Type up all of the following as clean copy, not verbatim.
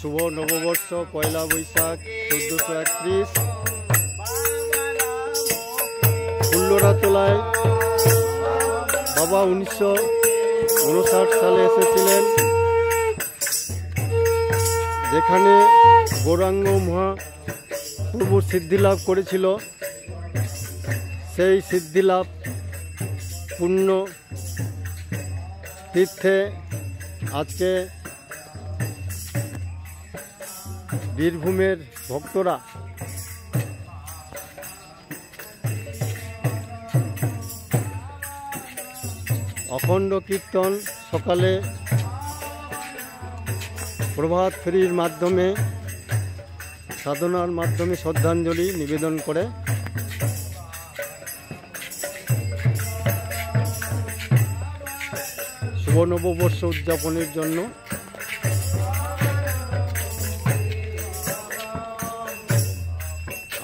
শুভ নববর্ষ পয়লা বৈশাখ 1431 ফুল্লরাতলায় বাবা 1959 সালে এসেছিলেন, যেখানে গৌরাঙ্গ মহাপ্রভু সিদ্ধিলাভ করেছিল। সেই সিদ্ধিলাভ পূর্ণ তীর্থে আজকে বীরভূমের ভক্তরা অখণ্ড কীর্তন, সকালে প্রভাত ফেরির মাধ্যমে সাধনার মাধ্যমে শ্রদ্ধাঞ্জলি নিবেদন করে শুভ নববর্ষ উদযাপনের জন্য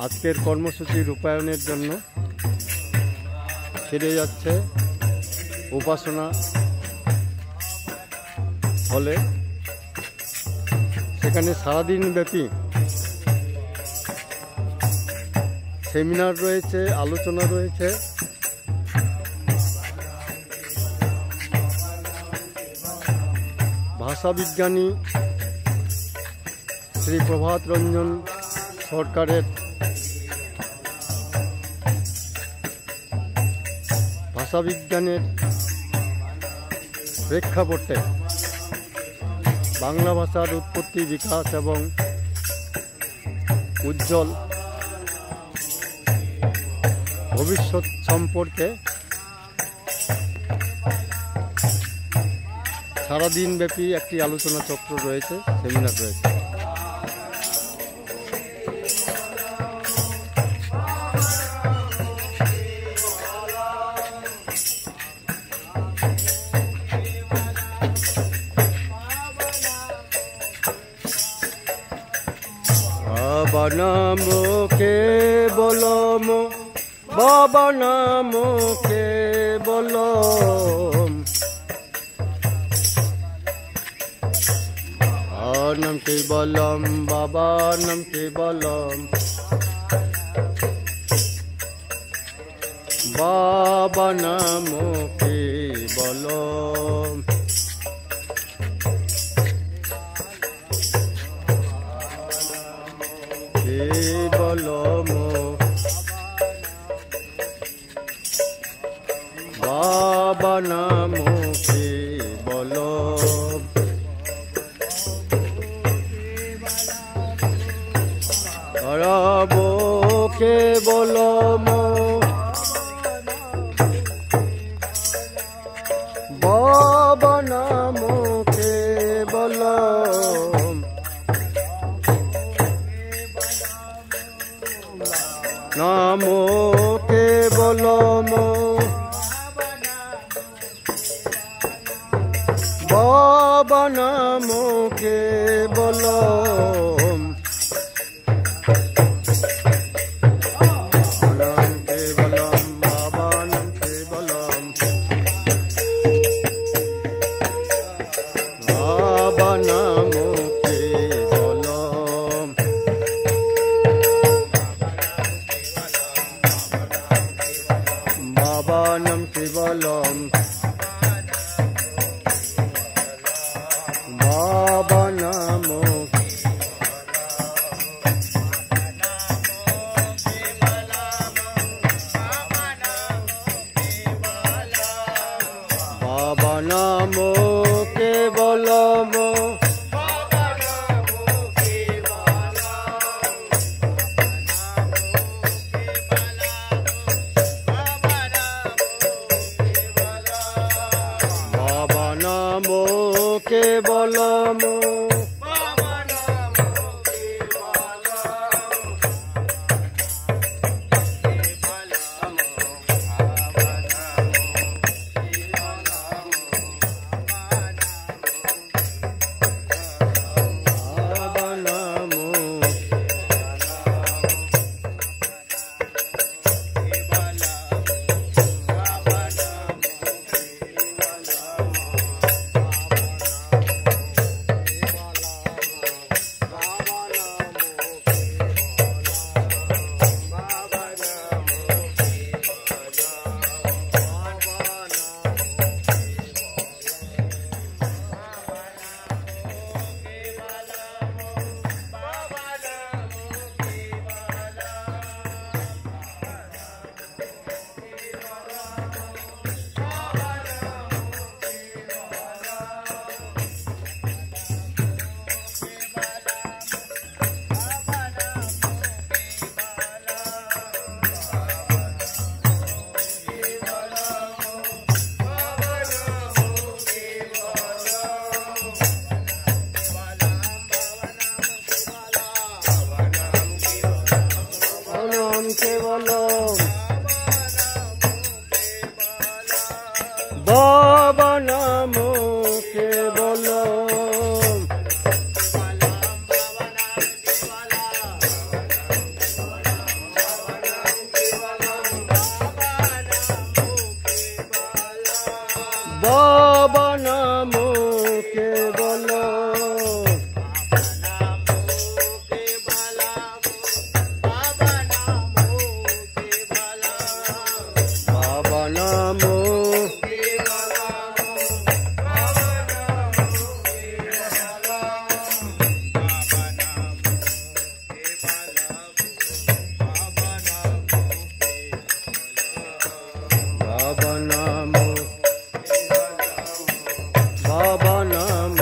আজকের কর্মসূচি রূপায়ণের জন্য ফিরে যাচ্ছে উপাসনা হলে। সেখানে সারাদিন ব্যাপী সেমিনার রয়েছে, আলোচনা রয়েছে। ভাষাবিজ্ঞানী শ্রী প্রভাত রঞ্জন সরকারের ভাষাবিজ্ঞানের প্রেক্ষাপটে বাংলা ভাষার উৎপত্তি, বিকাশ এবং উজ্জ্বল ভবিষ্যৎ সম্পর্কে সারাদিন ব্যাপী একটি আলোচনা চক্র রয়েছে, সেমিনার রয়েছে। বাবা নাম কেবলম, বাবা নাম কেবলম, নাম কেবলম, বাবা নাম কেবলম, বাবা নাম কেবলম। কেবলম বাবা নাম কেবলম, রব কেবলম, বাবা নাম কেবলম, নাম কেবলম, বাবা নাম কেবলম, নাম কেবলম, বাবা নাম কেবলম, বাবা নাম কেবলম, বাবা নাম কেবলম, বাবা নাম, বাবা নাম কেবলম, কেবলম বাবা নাম কেবলম বাবা নাম কেবলম বাবা নাম বাবা নাম বাবা নাম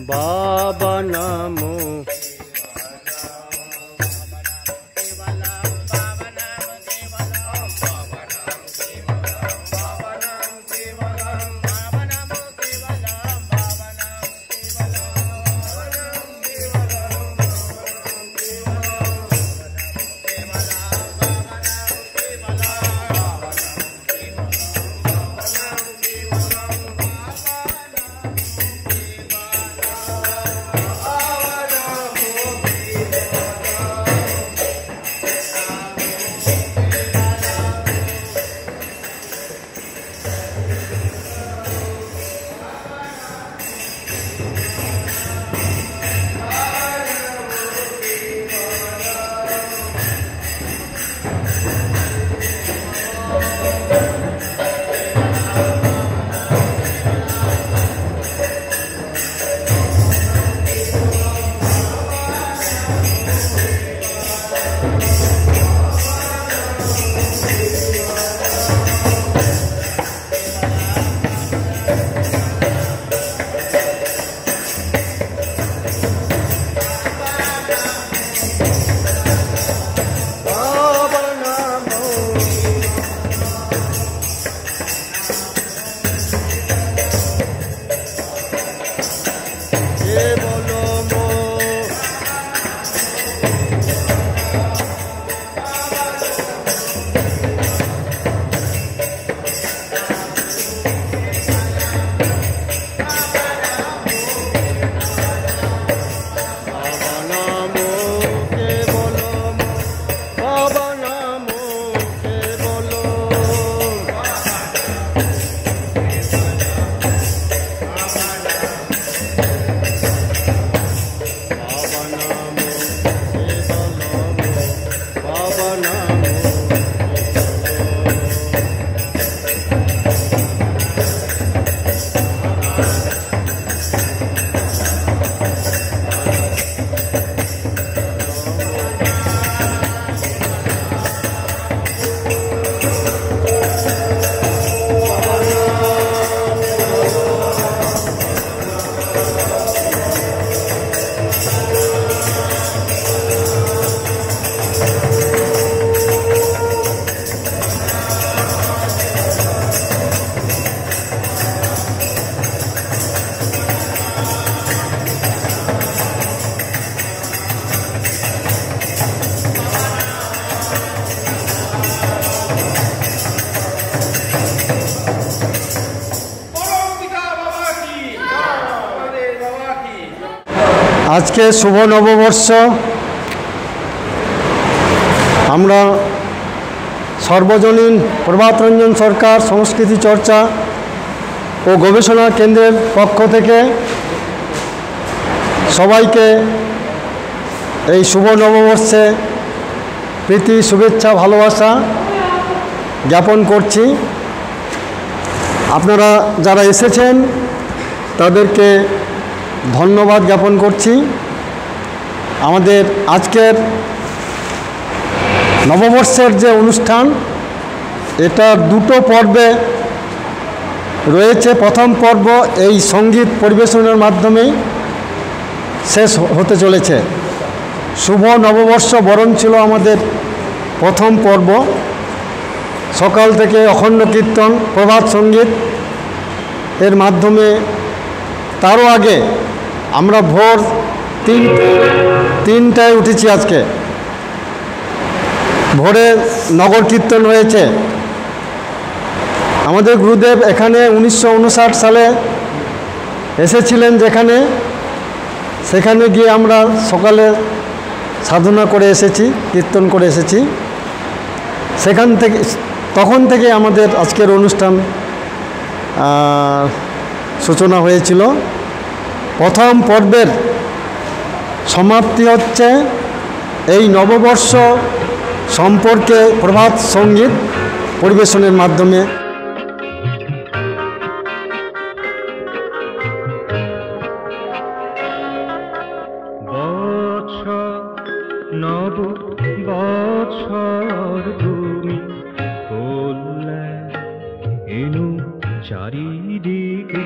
বাবা নাম আজকে শুভ নববর্ষ। আমরা সর্বজনীন প্রভাতরঞ্জন সরকার সংস্কৃতি চর্চা ও গবেষণা কেন্দ্রের পক্ষ থেকে সবাইকে এই শুভ নববর্ষে প্রীতি শুভেচ্ছা ভালোবাসা জ্ঞাপন করছি। আপনারা যারা এসেছেন তাদেরকে ধন্যবাদ জ্ঞাপন করছি। আমাদের আজকের নববর্ষের যে অনুষ্ঠান এটা দুটো পর্বে রয়েছে। প্রথম পর্ব এই সঙ্গীত পরিবেশনের মাধ্যমেই শেষ হতে চলেছে। শুভ নববর্ষ বরণ ছিল আমাদের প্রথম পর্ব। সকাল থেকে অখণ্ড কীর্তন, প্রভাত সঙ্গীত এর মাধ্যমে, তারও আগে আমরা ভোর 3টায় উঠেছি। আজকে ভোরে নগর কীর্তন হয়েছে। আমাদের গুরুদেব এখানে 1959 সালে এসেছিলেন যেখানে, সেখানে গিয়ে আমরা সকালে সাধনা করে এসেছি, কীর্তন করে এসেছি। সেখান থেকে, তখন থেকে আমাদের আজকের অনুষ্ঠান সূচনা হয়েছিল। প্রথম পর্বের সমাপ্তি হচ্ছে এই নববর্ষ সম্পর্কে প্রভাত সঙ্গীত পরিবেশনের মাধ্যমে। নববৎসর তুমি কল্যাণ এনু চারিদিকে,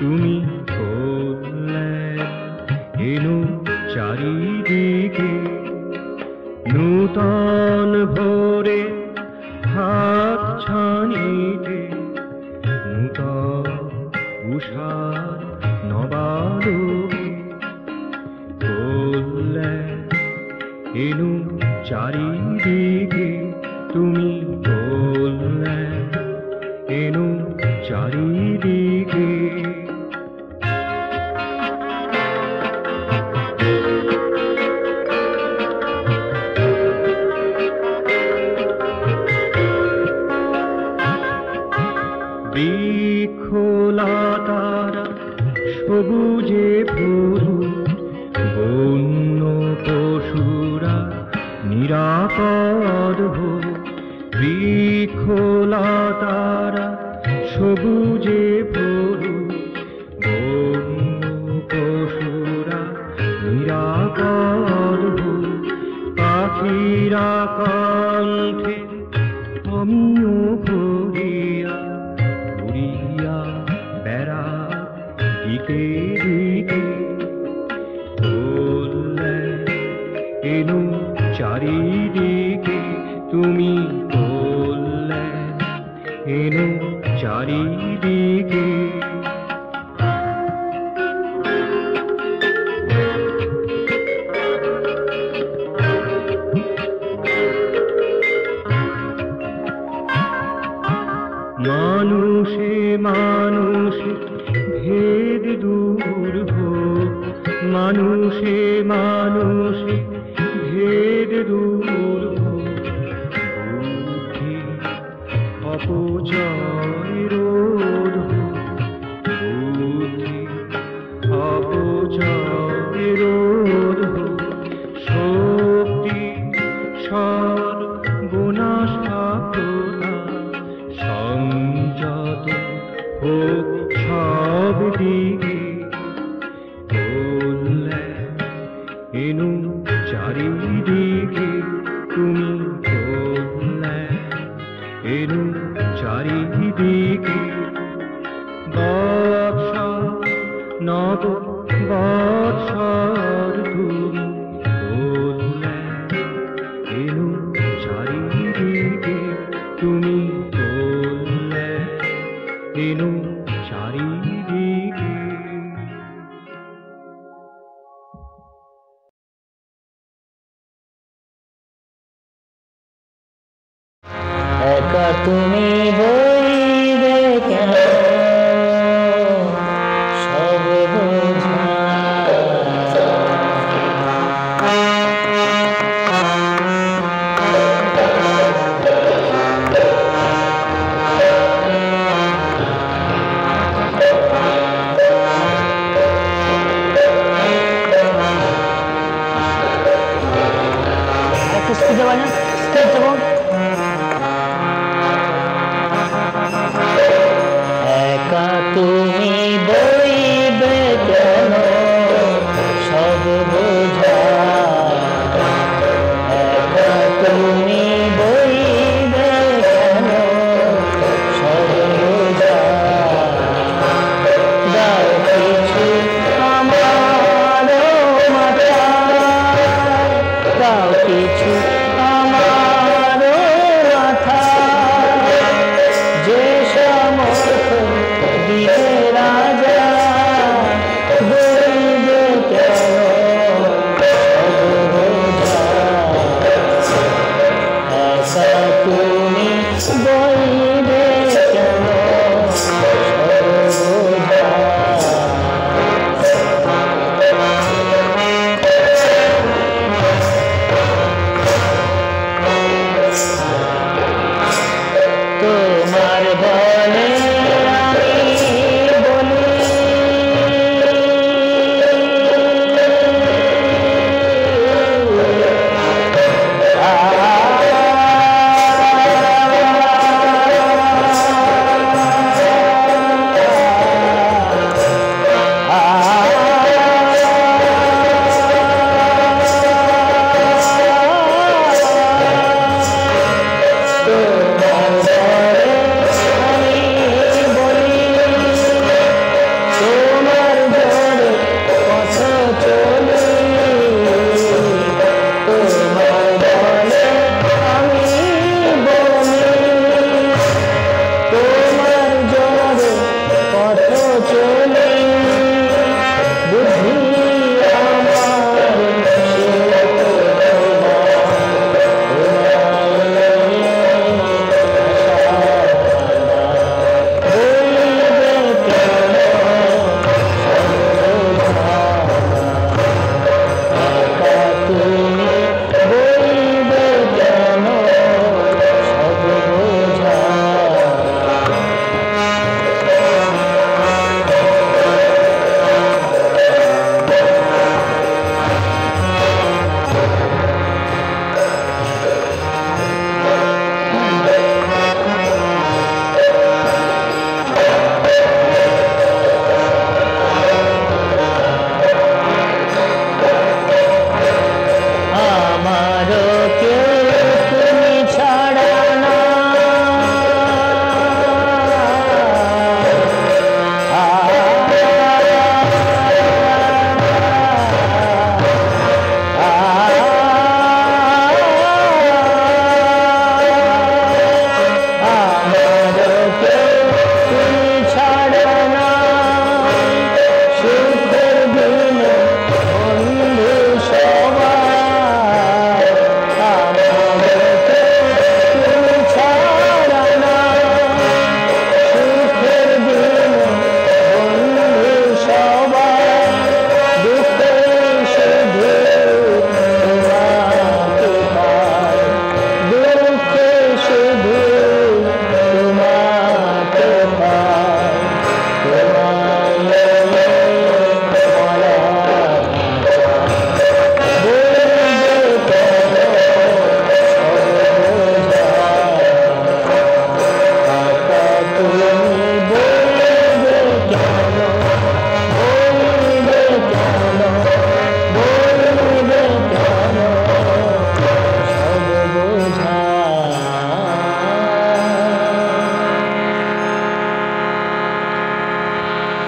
তুমি কল্যাণ এনু চারিদিকে। নূতন ভোরে হাত ছানিতে, নূতন উষার নবালোকে, কল্যাণ এনু চারিদিকে, তুমি কল্যাণ এনু চারিদিকে। বৃক্ষলতারা সবুজে ভরু, বন্য পশুরা নিরাপদ হোক। বৃক্ষলতারা সবুজে ভরু, বন্য পশুরা নিরাপদ হোক। পাখিরা কণ্ঠে আমিও ভরিয়া উড়িয়া বেড়া দিকে দিকে, কল্যাণ এনু চারিদিকে, তুমি কল্যাণ এনু চারিদিকে। মানুষে মানুষে ভেদ দূর হোক, মানুষে মানুষে ভেদ দূর হোক। বুদ্ধি অপচয় রোধ হোক, বুদ্ধি অপচয় রোধ হোক। শক্তি সর্বনাশাত্মতা সংযত হোক সব দিকে, কল্যাণ এনু চারিদিকে, তুমি কল্যাণ এনু চারিদিকে। বৎসর নববৎসর তুমি কল্যাণ এনু চারিদিকে, তুমি কল্যাণ এনু চারিদিকে। একা তুমি বলিবে কেন সব বোঝা, একটু স্পিডে বাজা, স্পিড দেবো। বইবে কেন সর্বদা। তোমার বলে আমি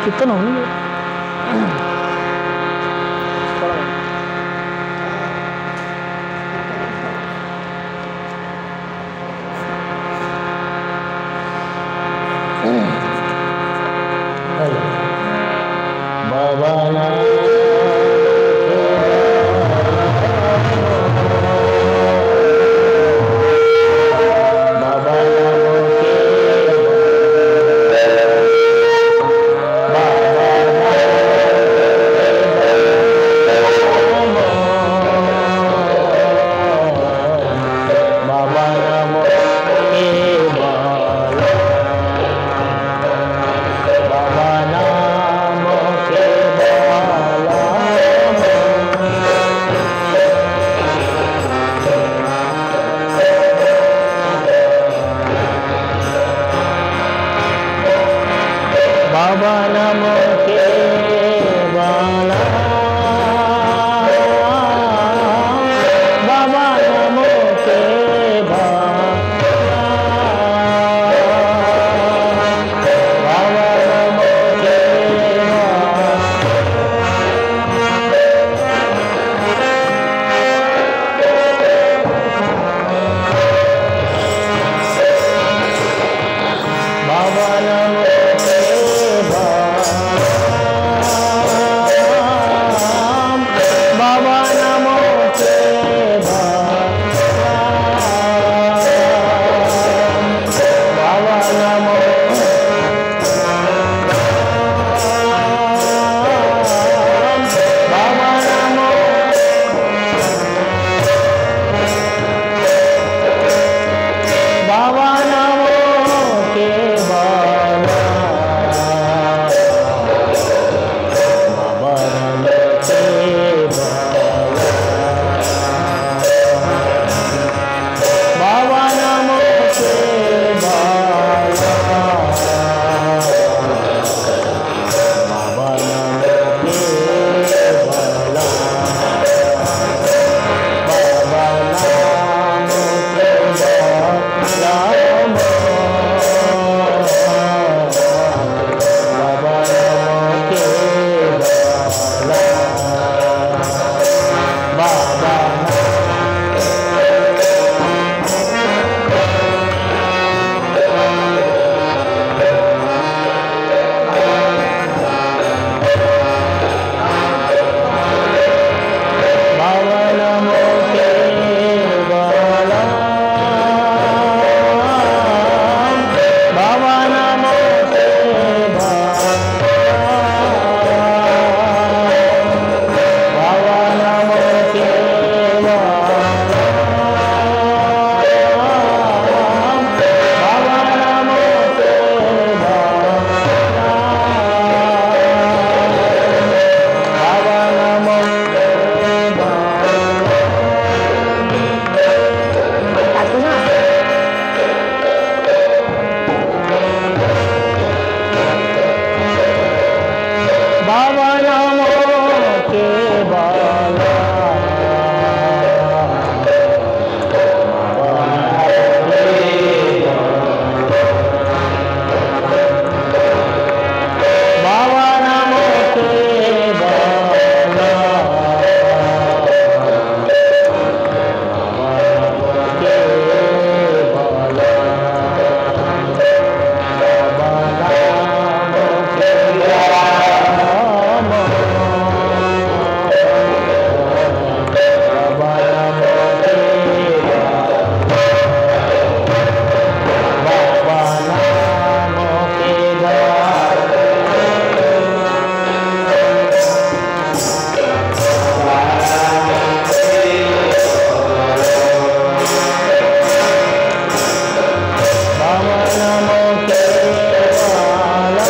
কীর্তন হল বাবা না बाबा नमो के बाला बाबा नमो के बाला बाबा नमो के बाला बाबा नमो के बाला बाबा नमो के बाला बाबा नमो के बाला बाबा बाबा नमो के बाला बाबा नमो के बाला बाबा नमो के बाला बाबा नमो के बाबा नमो बाबा नमो के बाला बाबा नमो के बाला के बाला बाबा नमो के बाबा नमो के बाबा नमो के बाबा नमो के बाला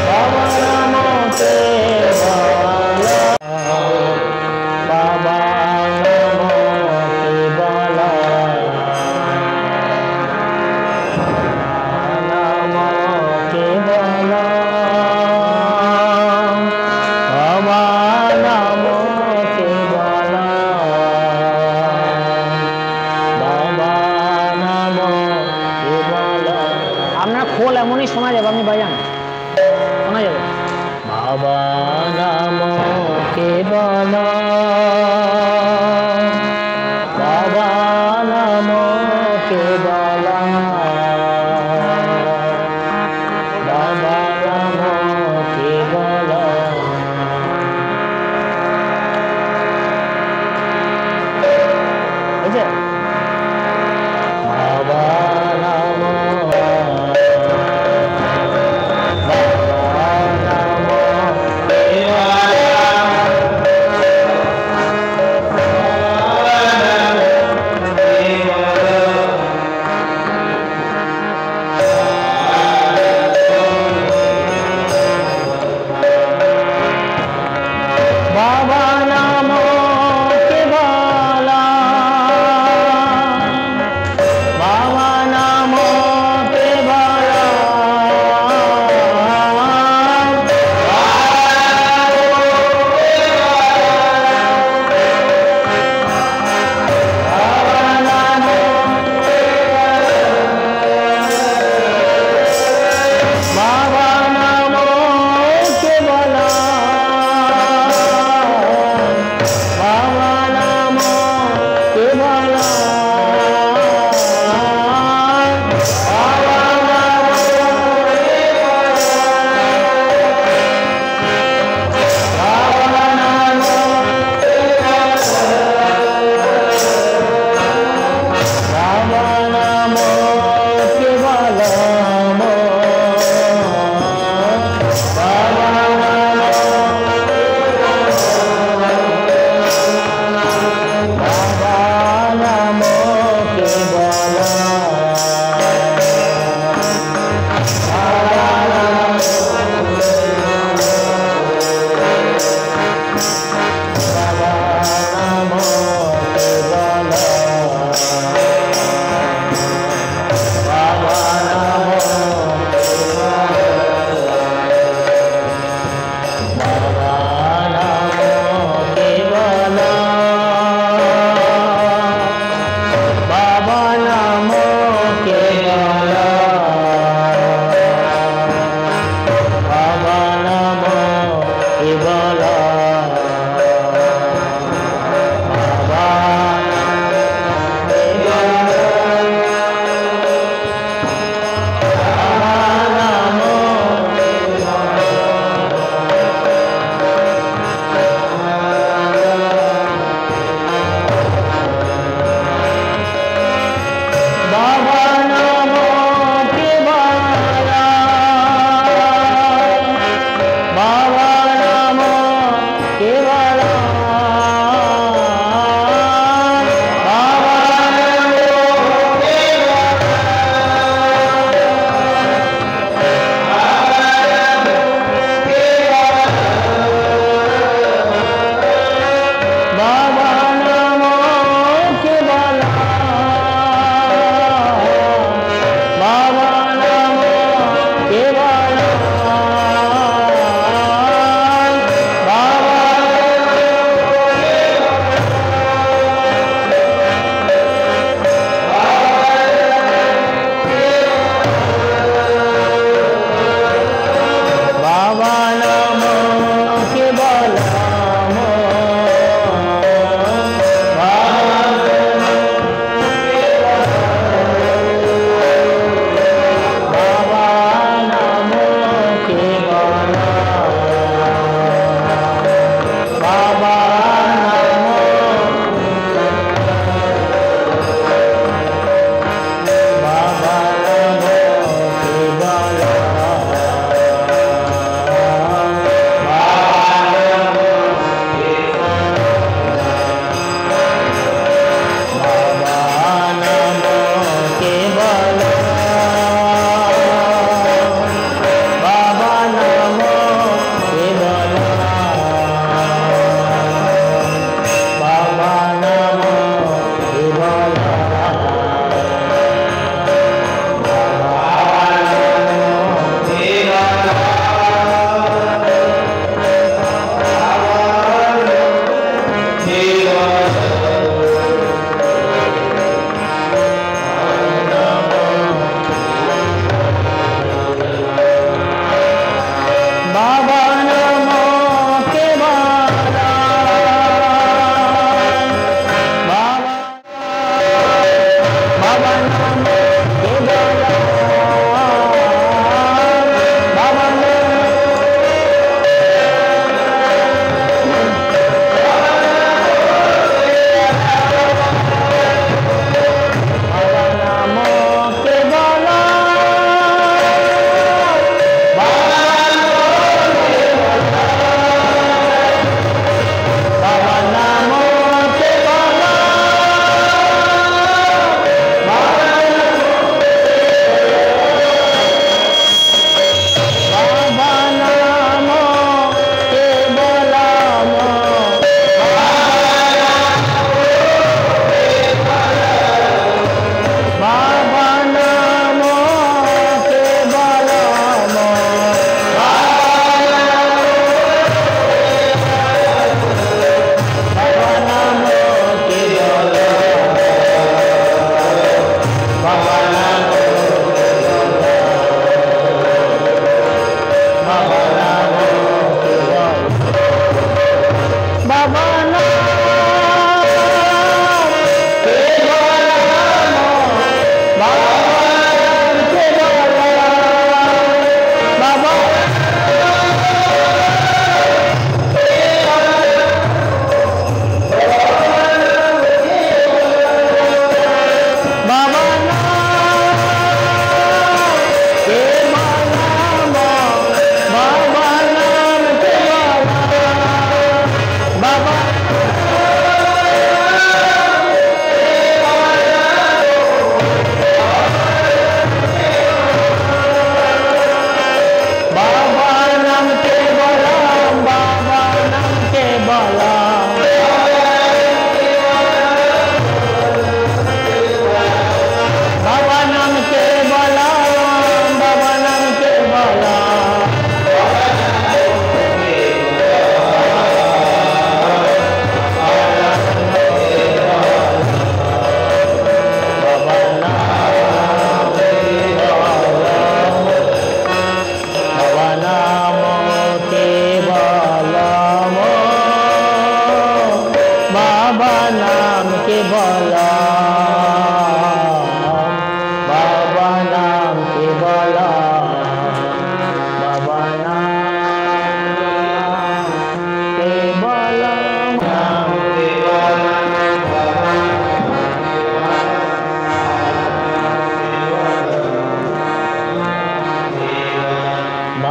बाबा नमो के बाला बाबा नमो के बाला नमो के बाला बाबा नमो के बाला বাবা নমো কে বালা আপনার খোল এমনই শোনা যাবে আপনি বাজান শোনা যাবে বাবা নমো কে বালা বাবা নমো কে বালা বাবা নমো কে বালা বুঝছে বাবা নমো বাবা নমো কে বাবা নমো কে বালা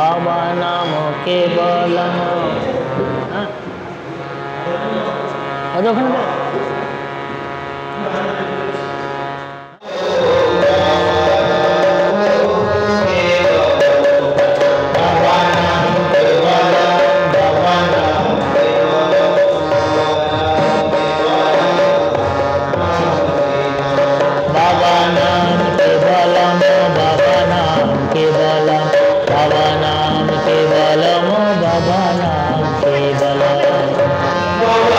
बाबा नाम केवल बाबा नाम केवल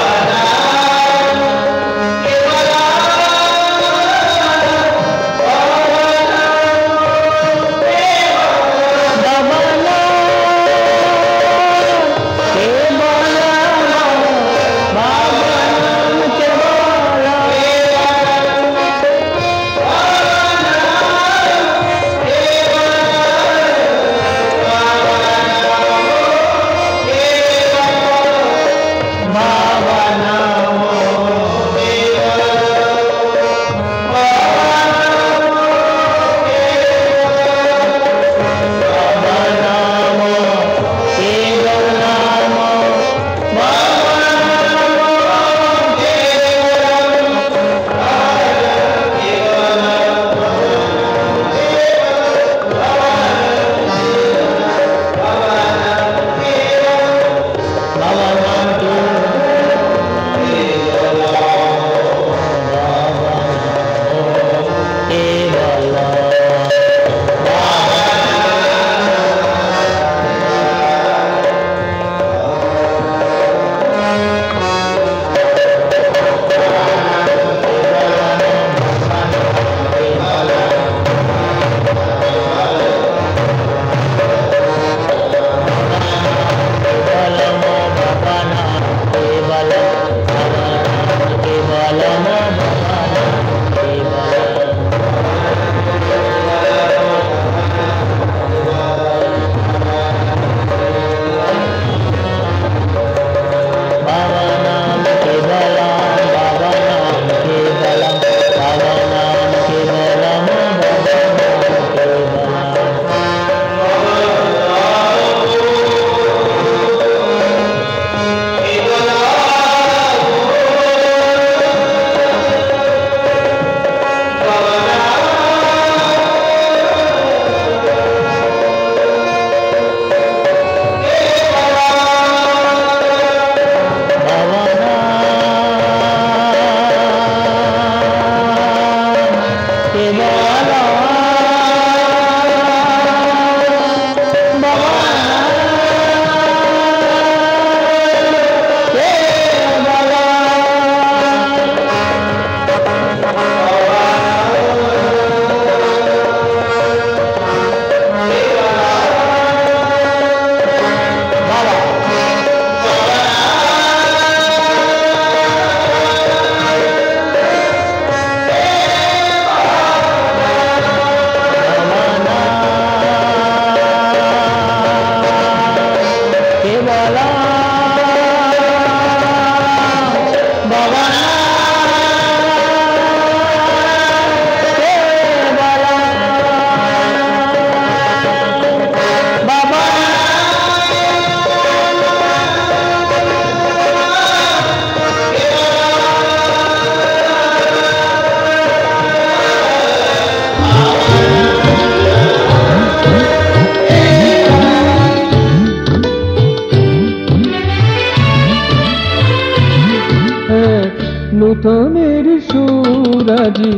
নূতনের সুরাজি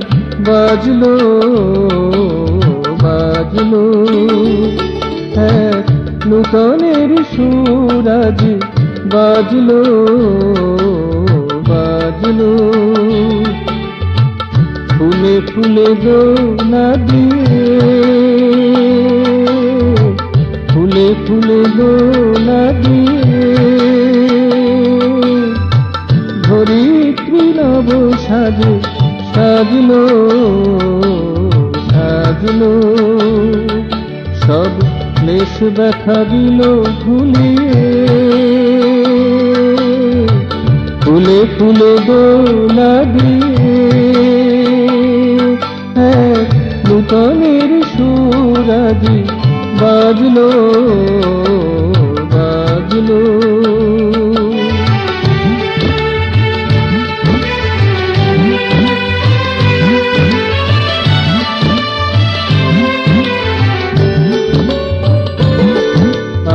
বাজলো বাজলো, নূতনের সুরাজি বাজলো বাজলো, ফুলে ফুলে দোলা দিয়ে, ফুলে ফুলে দোলা দিয়ে, ধরিত্রী নব সাজে সাজলো সাজলো সব ক্লেশ ব্যথা দিল ভুলিয়ে ফুলে ফুলে দোলা দিয়ে এক নূতনের সুরাজি বাজলো বাজলো।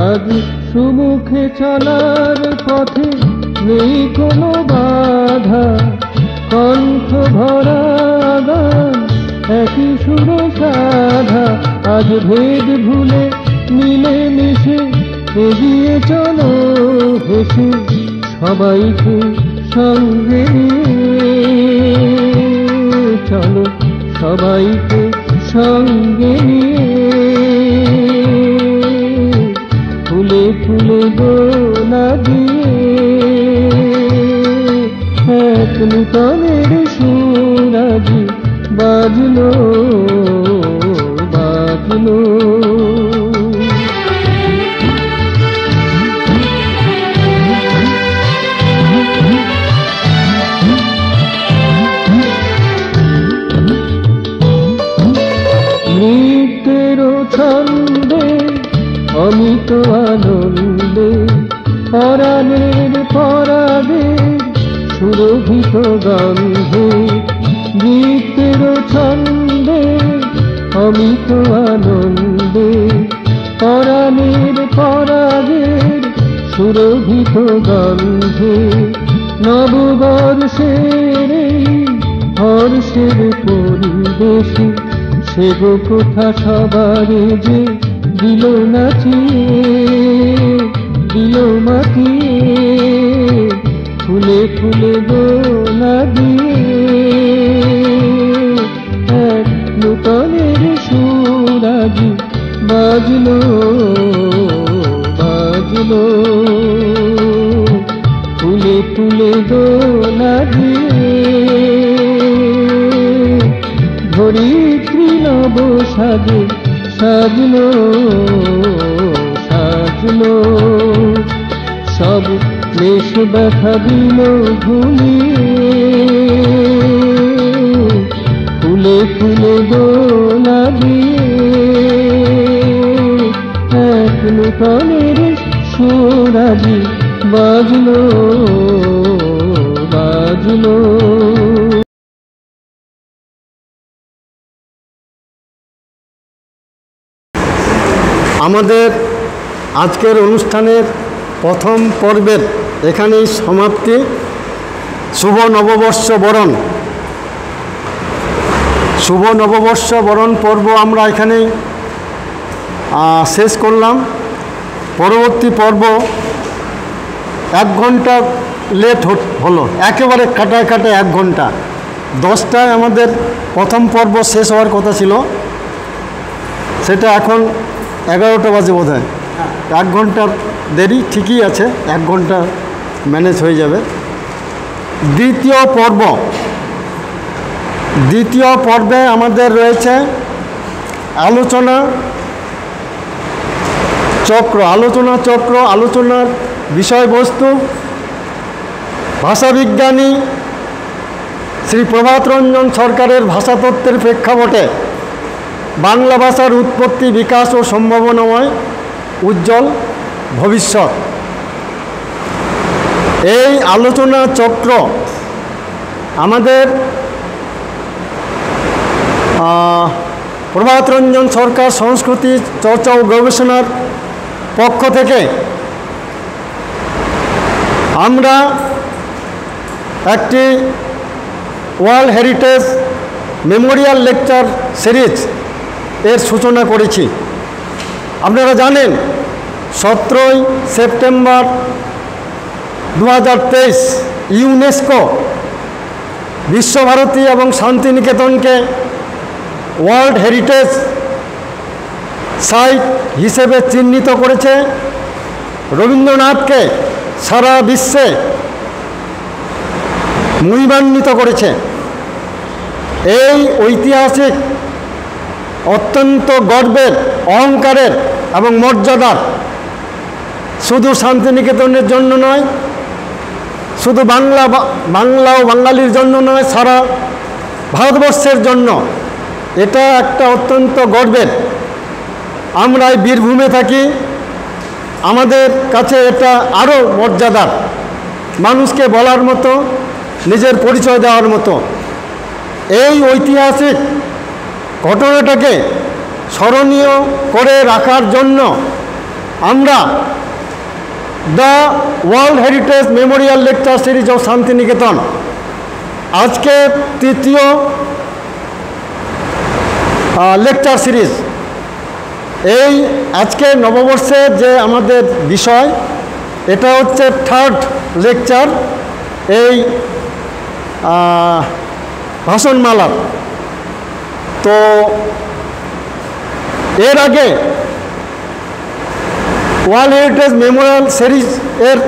আজ সুমুখে চলার পথে নেই কোনো বাধা, কণ্ঠ ভরা গান একই সুর সাধা। আজ ভেদ ভুলে মিলে মিশে এগিয়ে চলো হেসে সবাইকে সঙ্গে নিয়ে, চলো সবাইকে সঙ্গে নিয়ে ফুলে ফুলে দোলা দিয়ে এক নূতনের সুরাজি বাজলো বাজলো। নৃত্যের ছন্দে অমিত আনন্দে পরাণের পরাগে সুরভিত গন্ধে, নৃত্যের ছন্দে অমিত আনন্দে পরাণের পরাগের সুরভিত গন্ধে, নববর্ষের হর্ষের পরিবেশে সে গো কোথা সবারে যে দিল নাচিয়ে দিল মাতিয়ে ফুলে ফুলে দোলা দিয়ে এক নূতনের সুরাজি বাজলো বাজলো। ফুলে ফুলে দোলা দিয়ে ধরিত্রী নব সাজে সাজলো সাজলো সব ক্লেশ ব্যথা দিল ভুলিয়ে ফুলে ফুলে দোলা দিয়ে এক নূতনের সুরাজি বাজলো বাজলো। আমাদের আজকের অনুষ্ঠানের প্রথম পর্বের এখানেই সমাপ্তি। শুভ নববর্ষ বরণ, শুভ নববর্ষ বরণ পর্ব আমরা এখানেই শেষ করলাম। পরবর্তী পর্ব 1 ঘন্টা লেট হলো, একেবারে কাটায় কাটায় 1 ঘন্টা। 10টায় আমাদের প্রথম পর্ব শেষ হওয়ার কথা ছিল, সেটা এখন 11টা বাজে বোধ হয়। 1 ঘন্টার দেরি ঠিকই আছে, 1 ঘন্টা ম্যানেজ হয়ে যাবে। দ্বিতীয় পর্বে আমাদের রয়েছে আলোচনা চক্র। আলোচনার বিষয়বস্তু ভাষাবিজ্ঞানী শ্রী প্রভাত রঞ্জন সরকারের ভাষাতত্ত্বের প্রেক্ষাপটে বাংলা ভাষার উৎপত্তি, বিকাশ ও সম্ভাবনাময় উজ্জ্বল ভবিষ্যৎ। এই আলোচনা চক্র আমাদের প্রভাত রঞ্জন সরকার সংস্কৃতি চর্চা ও গবেষণার পক্ষ থেকে আমরা একটি world heritage memorial lecture series এর সূচনা করেছি। আপনারা জানেন 17ই সেপ্টেম্বর 2023 ইউনেস্কো বিশ্বভারতী এবং শান্তিনিকেতনকে ওয়ার্ল্ড হেরিটেজ সাইট হিসেবে চিহ্নিত করেছে। রবীন্দ্রনাথকে সারা বিশ্বে মহিমান্বিত করেছে। এই ঐতিহাসিক অত্যন্ত গর্বের, অহংকারের এবং মর্যাদার শুধু শান্তিনিকেতনের জন্য নয়, শুধু বাংলা ও বাঙালির জন্য নয়, সারা ভারতবর্ষের জন্য এটা একটা অত্যন্ত গর্বের। আমরা এই বীরভূমে থাকি, আমাদের কাছে এটা আরও মর্যাদার, মানুষকে বলার মতো, নিজের পরিচয় দেওয়ার মতো। এই ঐতিহাসিক ঘটনাটাকে স্মরণীয় করে রাখার জন্য আমরা the world heritage memorial lecture series of Santiniketan আজকে তৃতীয় লেকচার সিরিজ। এই আজকে নববর্ষের যে আমাদের বিষয়, এটা হচ্ছে থার্ড লেকচার এই ভাষণমালার। তো এর আগে ওয়ার্ল্ড হেরিটেজ মেমোরিয়াল সিরিজ এর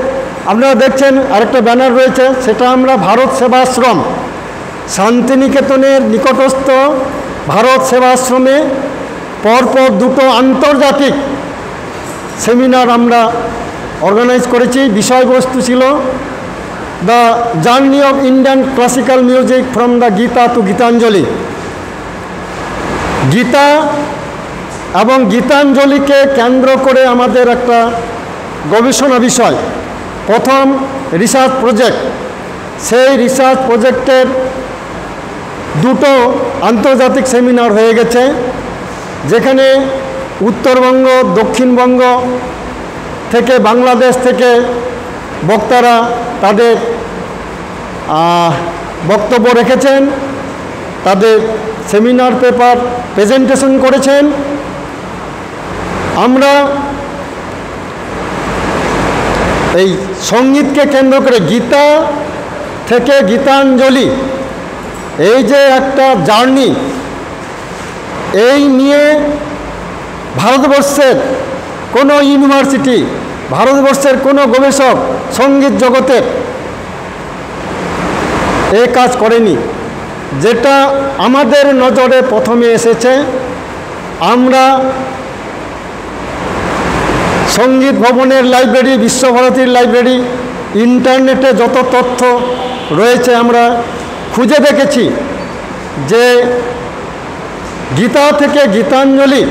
আপনারা দেখছেন আরেকটা ব্যানার রয়েছে, সেটা আমরা ভারত সেবাশ্রম শান্তিনিকেতনের নিকটস্থ ভারত সেবাশ্রমে পরপর দুটো আন্তর্জাতিক সেমিনার আমরা অর্গানাইজ করেছি। বিষয়বস্তু ছিল the journey of Indian classical music from the Gita to Gitanjali. Gita এবং গীতাঞ্জলিকে কেন্দ্র করে আমাদের একটা গবেষণা বিষয়, প্রথম রিসার্চ প্রজেক্ট। সেই রিসার্চ প্রজেক্টের দুটো আন্তর্জাতিক সেমিনার হয়ে গেছে, যেখানে উত্তরবঙ্গ, দক্ষিণবঙ্গ থেকে, বাংলাদেশ থেকে বক্তারা তাদের বক্তব্য রেখেছেন, তাদের সেমিনার পেপার প্রেজেন্টেশন করেছেন। আমরা এই সঙ্গীতকে কেন্দ্র করে গীতা থেকে গীতাঞ্জলি, এই যে একটা জার্নি, এই নিয়ে ভারতবর্ষের কোনো ইউনিভার্সিটি, ভারতবর্ষের কোনো গবেষক সঙ্গীত জগতের এই কাজ করেনি। যেটা আমাদের নজরে প্রথমে এসেছে, আমরা সঙ্গীত ভবনের লাইব্রেরি, বিশ্বভারতীর লাইব্রেরি, ইন্টারনেটে যত তথ্য রয়েছে আমরা খুঁজে দেখেছি যে গীতা থেকে গীতাঞ্জলি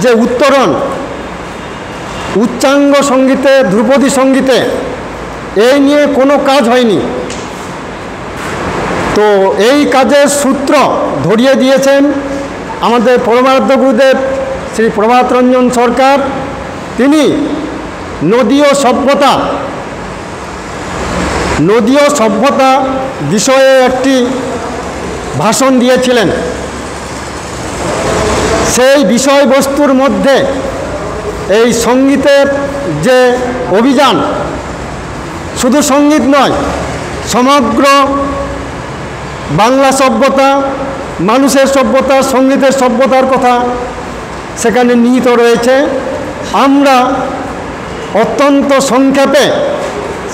যে উত্তরণ, উচ্চাঙ্গ সঙ্গীতে, ধ্রুপদী সঙ্গীতে, এই নিয়ে কোনো কাজ হয়নি। তো এই কাজের সূত্র ধরিয়ে দিয়েছেন আমাদের পরমারাধ্য গুরুদেব শ্রী প্রভাত রঞ্জন সরকার। তিনি নদীয় সভ্যতা বিষয়ে একটি ভাষণ দিয়েছিলেন। সেই বিষয়বস্তুর মধ্যে এই সঙ্গীতের যে অভিযান, শুধু সঙ্গীত নয়, সমগ্র বাংলা সভ্যতা, মানুষের সভ্যতা, সঙ্গীতের সভ্যতার কথা সেখানে নিহিত রয়েছে। আমরা অত্যন্ত সংক্ষেপে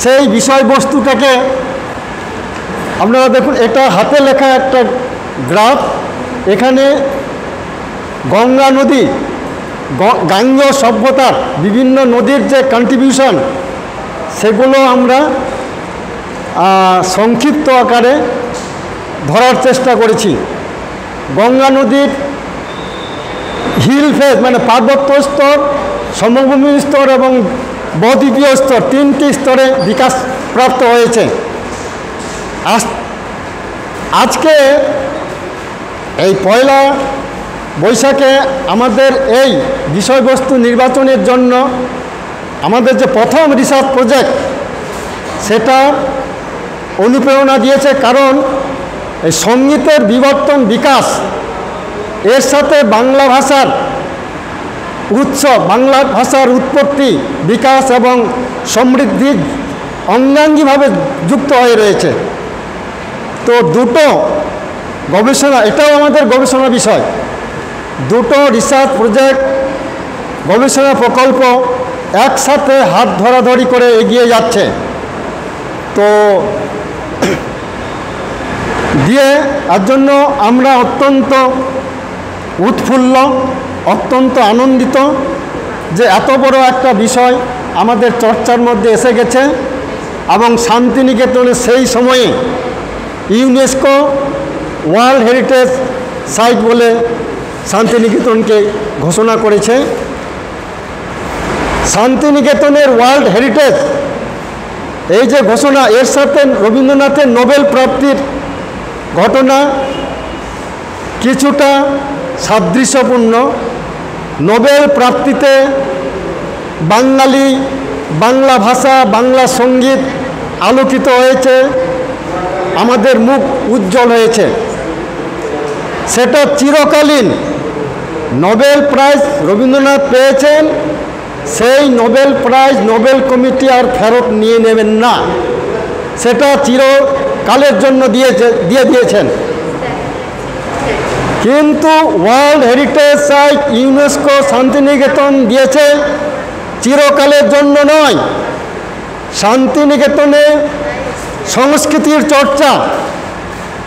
সেই বিষয়বস্তুটাকে, আপনারা দেখুন, এটা হাতে লেখা একটা গ্রাফ। এখানে গঙ্গা নদী, গাঙ্গেয় সভ্যতার বিভিন্ন নদীর যে কন্ট্রিবিউশন, সেগুলো আমরা সংক্ষিপ্ত আকারে ধরার চেষ্টা করেছি। গঙ্গা নদীর হিল ফেজ মানে পার্বত্য স্তর, সমভূমি স্তর এবং বদ্বীপীয় স্তর, তিনটি স্তরে বিকাশ প্রাপ্ত হয়েছে। আজকে এই পয়লা বৈশাখে আমাদের এই বিষয়বস্তু নির্বাচনের জন্য আমাদের যে প্রথম রিসার্চ প্রজেক্ট, সেটা অনুপ্রেরণা দিয়েছে। কারণ এই সঙ্গীতের বিবর্তন, বিকাশ, এর সাথে বাংলা ভাষার উৎস, বাংলা ভাষার উৎপত্তি, বিকাশ এবং সমৃদ্ধি অঙ্গাঙ্গিভাবে যুক্ত হয়ে রয়েছে। তো দুটো গবেষণা, এটাও আমাদের গবেষণা বিষয়, দুটো রিসার্চ প্রজেক্ট, গবেষণা প্রকল্প একসাথে হাত ধরাধরি করে এগিয়ে যাচ্ছে। তো দিয়ে তার জন্য আমরা অত্যন্ত উৎফুল্ল, অত্যন্ত আনন্দিত যে এত বড় একটা বিষয় আমাদের চর্চার মধ্যে এসে গেছে এবং শান্তিনিকেতনে সেই সময়ে ইউনেস্কো ওয়ার্ল্ড হেরিটেজ সাইট বলে শান্তিনিকেতনকে ঘোষণা করেছে। শান্তিনিকেতনের ওয়ার্ল্ড হেরিটেজ এই যে ঘোষণা, এর সাথে রবীন্দ্রনাথের নোবেল প্রাপ্তির ঘটনা কিছুটা সাদৃশ্যপূর্ণ। নোবেল প্রাপ্তিতে বাঙালি, বাংলা ভাষা, বাংলা সঙ্গীত আলোকিত হয়েছে, আমাদের মুখ উজ্জ্বল হয়েছে। সেটা চিরকালীন। নোবেল প্রাইজ রবীন্দ্রনাথ পেয়েছেন, সেই নোবেল প্রাইজ নোবেল কমিটি আর ফেরত নিয়ে নেবেন না, সেটা চিরকালের জন্য দিয়ে দিয়েছেন। কিন্তু world heritage site UNESCO Santiniketan দিয়েছে চিরকালের জন্য নয়। শান্তিনিকেতনে সংস্কৃতির চর্চা,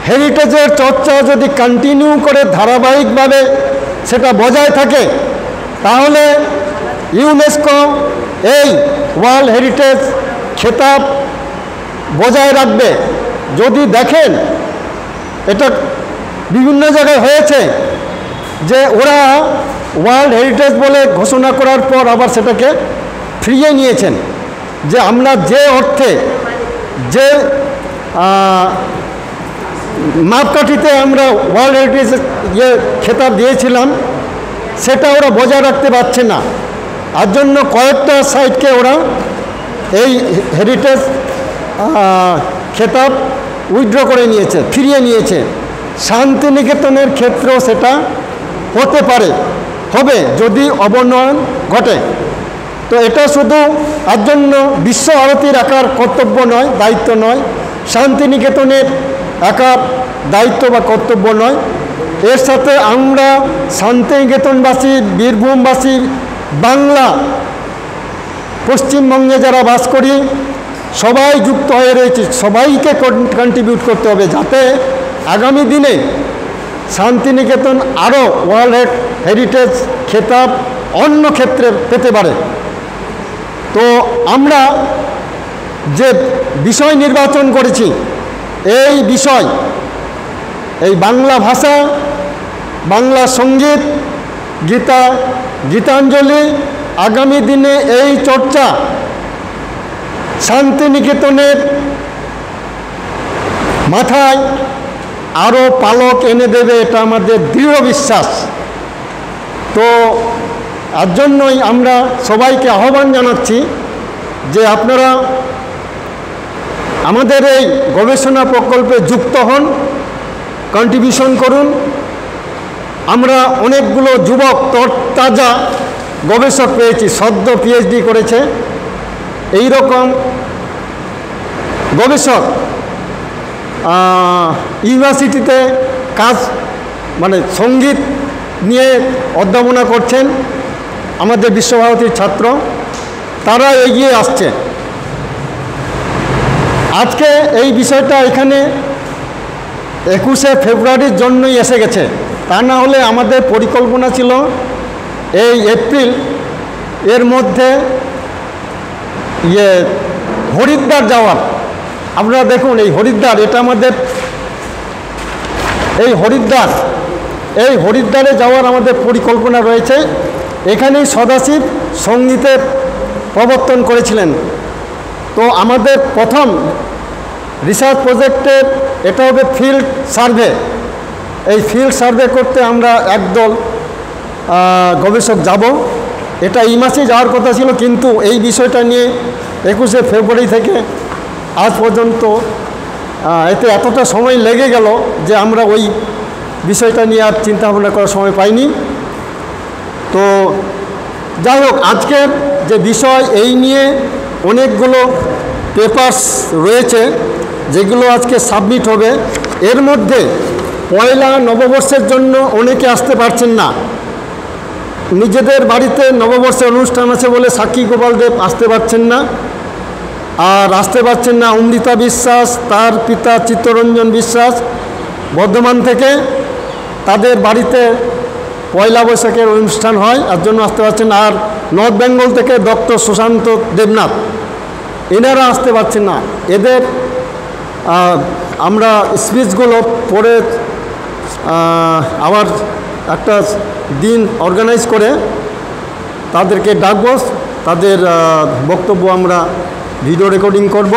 হেরিটেজের চর্চা যদি কন্টিনিউ করে ধারাবাহিকভাবে সেটা বজায় থাকে, তাহলে ইউনেস্কো এই ওয়ার্ল্ড হেরিটেজ খেতাব বজায় রাখবে। যদি দেখেন এটা বিভিন্ন জায়গায় হয়েছে যে ওরা ওয়ার্ল্ড হেরিটেজ বলে ঘোষণা করার পর আবার সেটাকে ফিরিয়ে নিয়েছেন, যে আমরা যে অর্থে, যে মাপকাঠিতে আমরা ওয়ার্ল্ড হেরিটেজ খেতাব দিয়েছিলাম সেটা ওরা বজায় রাখতে পারছে না। তার জন্য কয়েকটা সাইটকে ওরা এই হেরিটেজ খেতাব উইথড্র করে নিয়েছে, ফিরিয়ে নিয়েছে। শান্তিনিকেতনের ক্ষেত্রেও সেটা হতে পারে, হবে যদি অবনয়ন ঘটে। তো এটা শুধু তার জন্য বিশ্ব আরতি রাখার কর্তব্য নয়, দায়িত্ব নয়, শান্তিনিকেতনের একার দায়িত্ব বা কর্তব্য নয়। এর সাথে আমরা শান্তিনিকেতনবাসী, বীরভূমবাসী, বাংলা, পশ্চিমবঙ্গে যারা বাস করি সবাই যুক্ত হয়ে রয়েছে। সবাইকে কন্ট্রিবিউট করতে হবে যাতে আগামী দিনে শান্তিনিকেতন আরও ওয়ার্ল্ড হেরিটেজ খেতাব অন্য ক্ষেত্রে পেতে পারে। তো আমরা যে বিষয় নির্বাচন করেছি, এই বিষয়, এই বাংলা ভাষা, বাংলা সঙ্গীত, গীতাঞ্জলি, আগামী দিনে এই চর্চা শান্তিনিকেতনের মাথায় আরও পালক এনে দেবে, এটা আমাদের দৃঢ় বিশ্বাস। তো তার জন্যই আমরা সবাইকে আহ্বান জানাচ্ছি যে আপনারা আমাদের এই গবেষণা প্রকল্পে যুক্ত হন, কন্ট্রিবিউশন করুন। আমরা অনেকগুলো যুবক তরতাজা গবেষক পেয়েছি, সদ্য পিএইচডি করেছে। এই রকম গবেষক ইউনিভার্সিটিতে কাজ, মানে সঙ্গীত নিয়ে অধ্যাপনা করছেন, আমাদের বিশ্বভারতীর ছাত্র, তারা এগিয়ে আসছে। আজকে এই বিষয়টা এখানে 21শে ফেব্রুয়ারির জন্যই এসে গেছে, তা না হলে আমাদের পরিকল্পনা ছিল এই এপ্রিল এর মধ্যে হরিদ্বার যাওয়ার। আপনারা দেখুন এই হরিদ্বার, এটা আমাদের এই হরিদ্বারে যাওয়ার আমাদের পরিকল্পনা রয়েছে। এখানেই সদাশিব সঙ্গীতের প্রবর্তন করেছিলেন। তো আমাদের প্রথম রিসার্চ প্রজেক্টের এটা হবে ফিল্ড সার্ভে। এই ফিল্ড সার্ভে করতে আমরা একদল গবেষক যাব। এটা এই মাসে যাওয়ার কথা ছিল, কিন্তু এই বিষয়টা নিয়ে 21শে ফেব্রুয়ারি থেকে আজ পর্যন্ত এতে এতটা সময় লেগে গেল যে আমরা ওই বিষয়টা নিয়ে আর চিন্তা ভাবনা করার সময় পাইনি। তো যাই হোক, আজকের যে বিষয়, এই নিয়ে অনেকগুলো পেপারস রয়েছে যেগুলো আজকে সাবমিট হবে। এর মধ্যে পয়লা নববর্ষের জন্য অনেকে আসতে পারছেন না, নিজেদের বাড়িতে নববর্ষের অনুষ্ঠান আছে বলে সাক্ষী গোপাল দেব আসতে পারছেন না, আর আসতে পারছেন না অমৃতা বিশ্বাস, তার পিতা চিত্তরঞ্জন বিশ্বাস, বর্ধমান থেকে তাদের বাড়িতে পয়লা বৈশাখের অনুষ্ঠান হয়, আর জন্য আসতে পারছেন। আর নর্থ বেঙ্গল থেকে ডক্টর সুশান্ত দেবনাথ, এনারা আসতে পারছেন না। এদের আমরা স্পিচগুলো পড়ে আবার একটা দিন অর্গানাইজ করে তাদেরকে ডাকবো, তাদের বক্তব্য আমরা ভিডিও রেকর্ডিং করব।